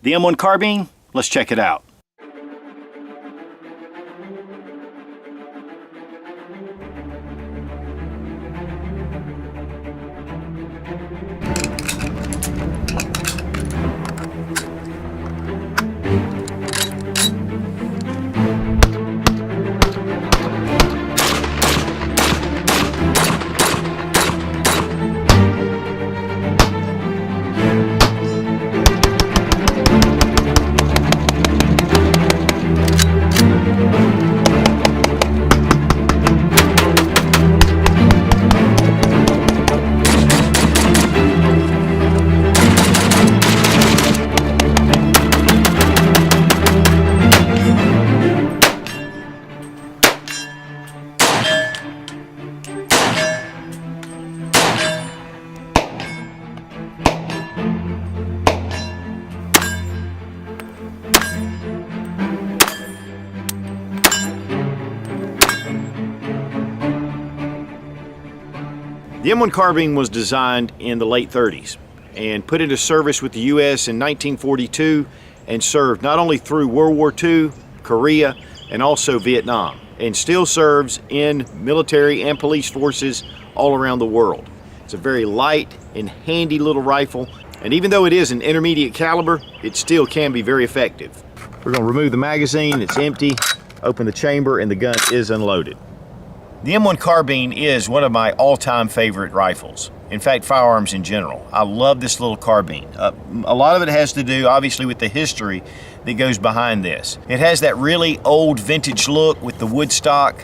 The M1 Carbine, let's check it out. The M1 Carbine was designed in the late 30s and put into service with the U.S. in 1942 and served not only through World War II, Korea, and also Vietnam, and still serves in military and police forces all around the world. It's a very light and handy little rifle, and even though it is an intermediate caliber, it still can be very effective. We're going to remove the magazine, it's empty, open the chamber, and the gun is unloaded. The M1 Carbine is one of my all-time favorite rifles. In fact, firearms in general. I love this little carbine. A lot of it has to do, obviously, with the history that goes behind this. It has that really old vintage look with the wood stock,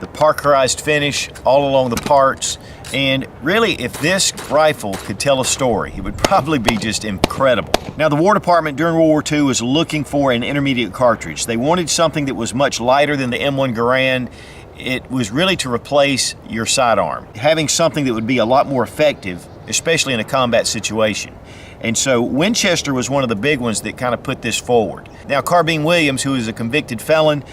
the parkerized finish all along the parts, and really, if this rifle could tell a story, it would probably be just incredible. Now, the War Department during World War II was looking for an intermediate cartridge. They wanted something that was much lighter than the M1 Garand. It was really to replace your sidearm, having something that would be a lot more effective, especially in a combat situation. And so Winchester was one of the big ones that kind of put this forward. Now, Carbine Williams, who is a convicted felon,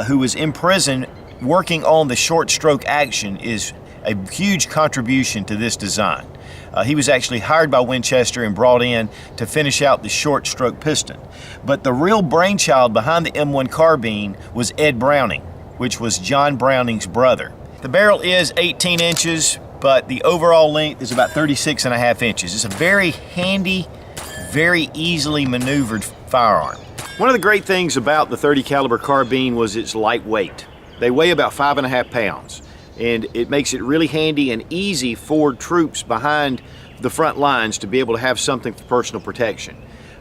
who was in prison working on the short stroke action, is a huge contribution to this design. He was actually hired by Winchester and brought in to finish out the short stroke piston. But the real brainchild behind the M1 Carbine was Ed Browning, which was John Browning's brother. The barrel is 18 inches, but the overall length is about 36.5 inches. It's a very handy, very easily maneuvered firearm. One of the great things about the 30 caliber carbine was its lightweight. They weigh about 5.5 pounds, and it makes it really handy and easy for troops behind the front lines to be able to have something for personal protection.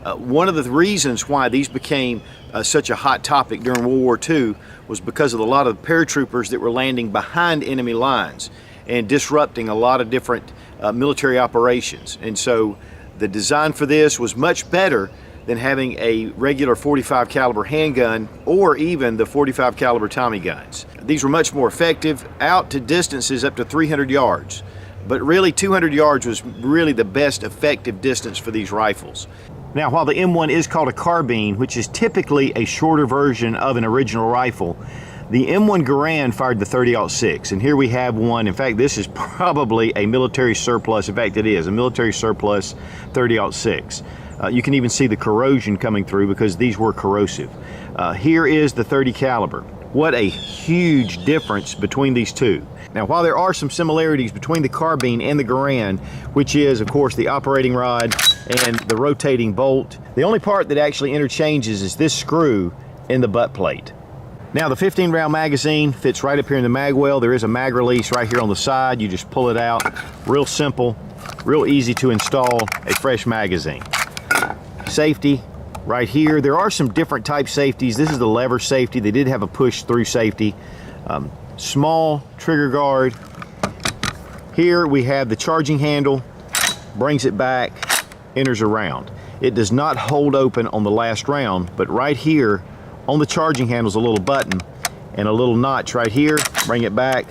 One of the reasons why these became such a hot topic during World War II was because of a lot of paratroopers that were landing behind enemy lines and disrupting a lot of different military operations. And so the design for this was much better than having a regular 45 caliber handgun or even the 45 caliber Tommy guns. These were much more effective out to distances up to 300 yards. But really 200 yards was really the best effective distance for these rifles. Now, while the M1 is called a carbine, which is typically a shorter version of an original rifle, the M1 Garand fired the 30-06, and here we have one. In fact, this is probably a military surplus. In fact, it is a military surplus 30-06. You can even see the corrosion coming through because these were corrosive. Here is the 30 caliber. What a huge difference between these two. Now, while there are some similarities between the carbine and the Garand, which is, of course, the operating rod and the rotating bolt, the only part that actually interchanges is this screw in the butt plate. Now, the 15-round magazine fits right up here in the mag well. There is a mag release right here on the side. You just pull it out. Real simple, real easy to install a fresh magazine. Safety right here. There are some different type safeties. This is the lever safety. They did have a push-through safety. Small trigger guard. Here we have the charging handle, brings it back, enters a round. It does not hold open on the last round, but right here on the charging handle is a little button and a little notch right here. Bring it back,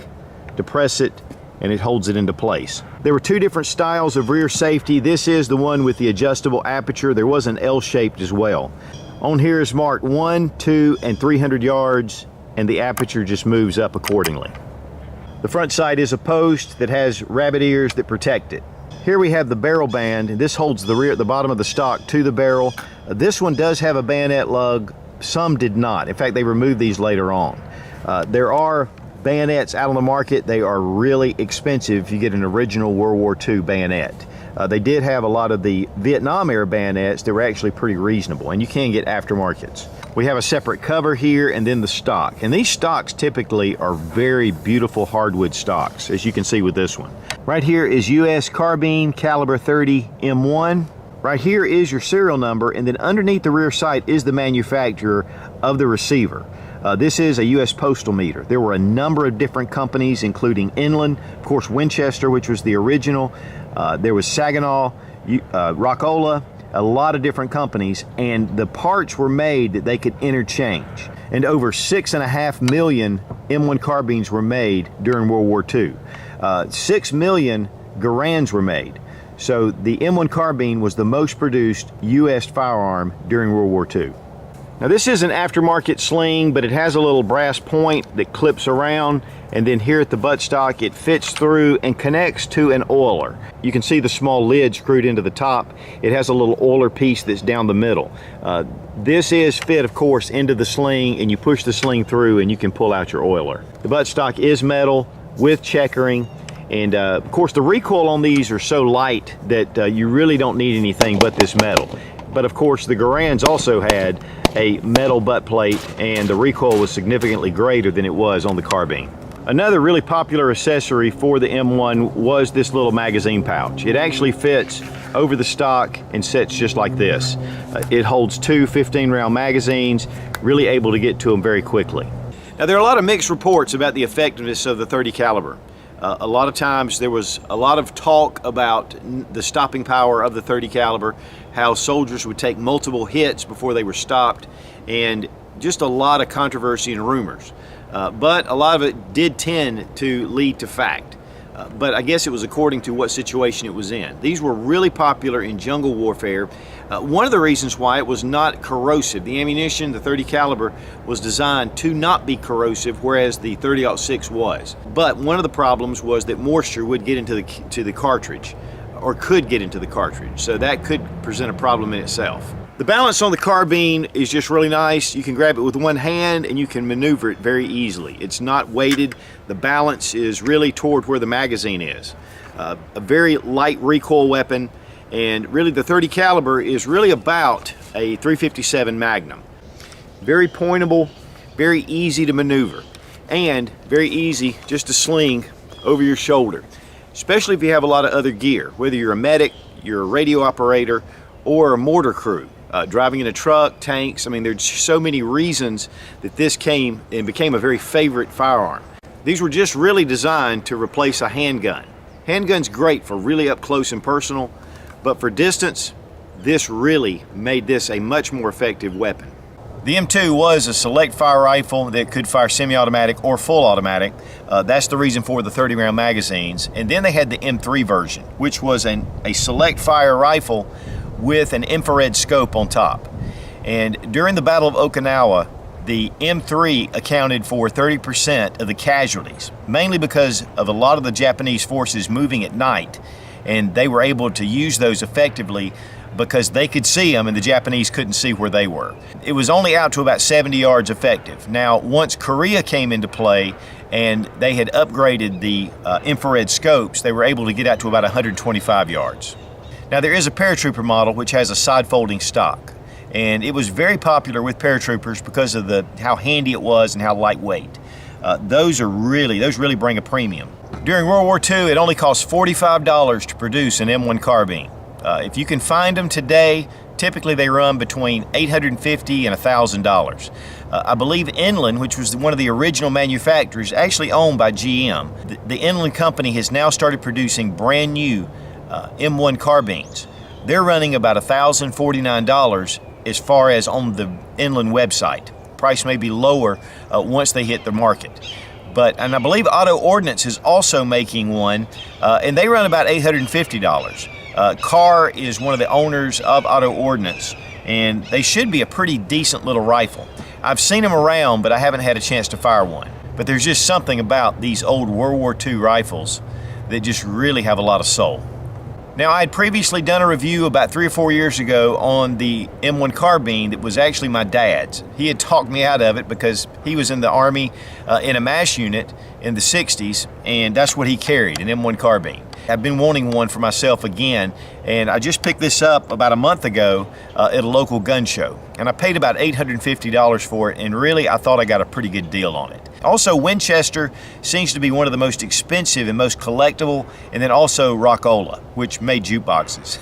depress it, and it holds it into place. There were two different styles of rear safety. This is the one with the adjustable aperture. There was an L-shaped as well. On here is marked 1, 2, and 300 yards, and the aperture just moves up accordingly. The front sight is a post that has rabbit ears that protect it. Here we have the barrel band, and this holds the rear at the bottom of the stock to the barrel. This one does have a bayonet lug. Some did not. In fact, they removed these later on. There are bayonets out on the market. They are really expensive if you get an original World War II bayonet. They did have a lot of the Vietnam era bayonets that were actually pretty reasonable, and you can get aftermarkets. We have a separate cover here and then the stock. And these stocks typically are very beautiful hardwood stocks, as you can see with this one. Right here is US Carbine caliber 30 M1. Right here is your serial number, and then underneath the rear sight is the manufacturer of the receiver. This is a U.S. postal meter. There were a number of different companies, including Inland, of course Winchester, which was the original. There was Saginaw, Rockola, a lot of different companies, and the parts were made that they could interchange. And over 6.5 million M1 carbines were made during World War II. 6 million Garands were made. So the M1 carbine was the most produced U.S. firearm during World War II. Now this is an aftermarket sling, but it has a little brass point that clips around, and then here at the buttstock it fits through and connects to an oiler. You can see the small lid screwed into the top. It has a little oiler piece that's down the middle. This is fit, of course, into the sling, and you push the sling through and you can pull out your oiler. The buttstock is metal with checkering, and of course the recoil on these are so light that you really don't need anything but this metal. But of course the Garands also had a metal butt plate, and the recoil was significantly greater than it was on the carbine. Another really popular accessory for the M1 was this little magazine pouch. It actually fits over the stock and sits just like this. It holds two 15-round magazines, really able to get to them very quickly. Now there are a lot of mixed reports about the effectiveness of the 30 caliber. A lot of times there was a lot of talk about the stopping power of the 30 caliber, how soldiers would take multiple hits before they were stopped, and just a lot of controversy and rumors. But a lot of it did tend to lead to fact. But I guess it was according to what situation it was in. These were really popular in jungle warfare. One of the reasons why it was not corrosive, the ammunition, the 30 caliber, was designed to not be corrosive, whereas the 30-06 was. But one of the problems was that moisture would get into the cartridge, or could get into the cartridge. So that could present a problem in itself. The balance on the carbine is just really nice. You can grab it with one hand and you can maneuver it very easily. It's not weighted. The balance is really toward where the magazine is. A very light recoil weapon, and really the 30 caliber is really about a .357 Magnum. Very pointable, very easy to maneuver, and very easy just to sling over your shoulder, especially if you have a lot of other gear, whether you're a medic, you're a radio operator, or a mortar crew. Driving in a truck, tanks, I mean, there's so many reasons that this came and became a very favorite firearm. These were just really designed to replace a handgun. Handgun's great for really up close and personal, but for distance, this really made this a much more effective weapon. The M2 was a select fire rifle that could fire semi-automatic or full automatic. That's the reason for the 30-round magazines. And then they had the M3 version, which was a select fire rifle with an infrared scope on top. And during the Battle of Okinawa, the M3 accounted for 30% of the casualties, mainly because of a lot of the Japanese forces moving at night, and they were able to use those effectively because they could see them and the Japanese couldn't see where they were. It was only out to about 70 yards effective. Now, once Korea came into play and they had upgraded the infrared scopes, they were able to get out to about 125 yards. Now there is a paratrooper model which has a side folding stock, and it was very popular with paratroopers because of how handy it was and how lightweight. Those really bring a premium. During World War II, it only cost $45 to produce an M1 carbine. If you can find them today, typically they run between $850 and $1,000. I believe Inland, which was one of the original manufacturers, actually owned by GM. The Inland company has now started producing brand new M1 carbines. They're running about $1,049 as far as on the Inland website. Price may be lower once they hit the market. And I believe Auto Ordnance is also making one, and they run about $850. Carr is one of the owners of Auto Ordnance, and they should be a pretty decent little rifle. I've seen them around, but I haven't had a chance to fire one. But there's just something about these old World War II rifles that just really have a lot of soul. Now, I had previously done a review about 3 or 4 years ago on the M1 carbine that was actually my dad's. He had talked me out of it because he was in the Army in a MASH unit in the 60s, and that's what he carried, an M1 carbine. I've been wanting one for myself again, and I just picked this up about a month ago at a local gun show. And I paid about $850 for it, and really I thought I got a pretty good deal on it. Also, Winchester seems to be one of the most expensive and most collectible, and then also Rockola, which made jukeboxes.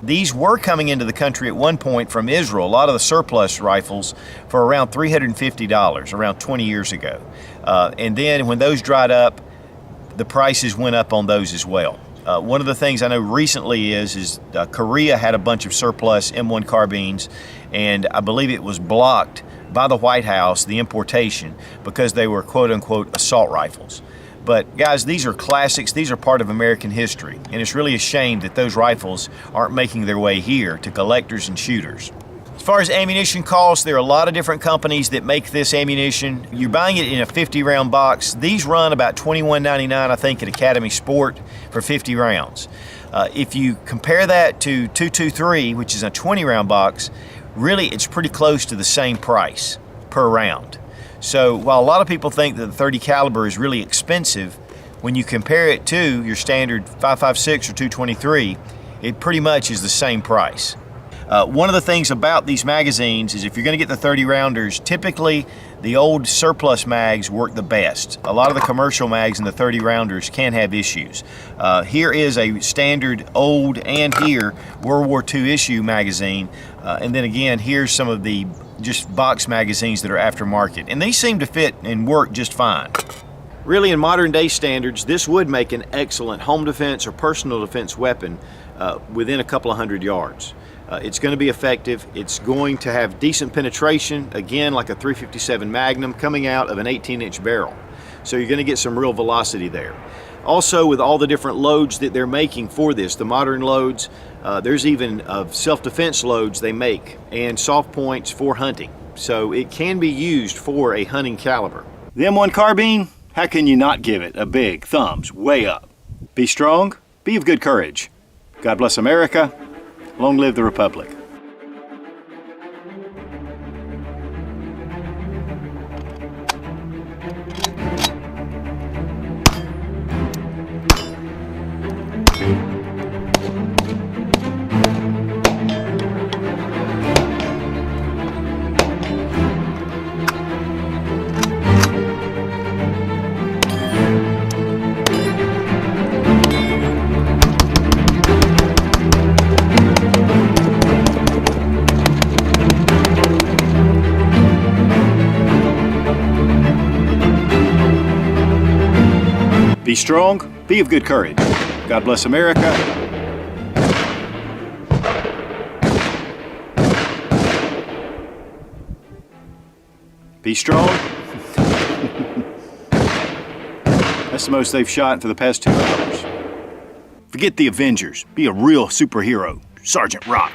These were coming into the country at one point from Israel, a lot of the surplus rifles, for around $350, around 20 years ago. And then when those dried up, the prices went up on those as well. One of the things I know recently is Korea had a bunch of surplus M1 carbines, and I believe it was blocked by the White House, the importation, because they were quote-unquote assault rifles. But guys, these are classics. These are part of American history, and it's really a shame that those rifles aren't making their way here to collectors and shooters. As far as ammunition costs, there are a lot of different companies that make this ammunition. You're buying it in a 50-round box. These run about $21.99, I think, at Academy Sport for 50 rounds. If you compare that to 223, which is a 20-round box, really it's pretty close to the same price per round. So while a lot of people think that the 30 caliber is really expensive, when you compare it to your standard 5.56 or 223, it pretty much is the same price. One of the things about these magazines is if you're going to get the 30 rounders, typically the old surplus mags work the best. A lot of the commercial mags and the 30 rounders can have issues. Here is a standard old and here World War II issue magazine. And then again, here's some of the just box magazines that are aftermarket. And these seem to fit and work just fine. Really, in modern day standards, this would make an excellent home defense or personal defense weapon within a couple of 100 yards. It's going to be effective. It's going to have decent penetration, again like a .357 Magnum coming out of an 18-inch barrel. So you're going to get some real velocity there. Also, with all the different loads that they're making for this, the modern loads, there's even self-defense loads they make and soft points for hunting. So it can be used for a hunting caliber. The M1 carbine, how can you not give it a big thumbs way up? Be strong, be of good courage. God bless America. Long live the Republic. Be strong, be of good courage. God bless America. Be strong. That's the most they've shot for the past 2 hours. Forget the Avengers. Be a real superhero. Sergeant Rock.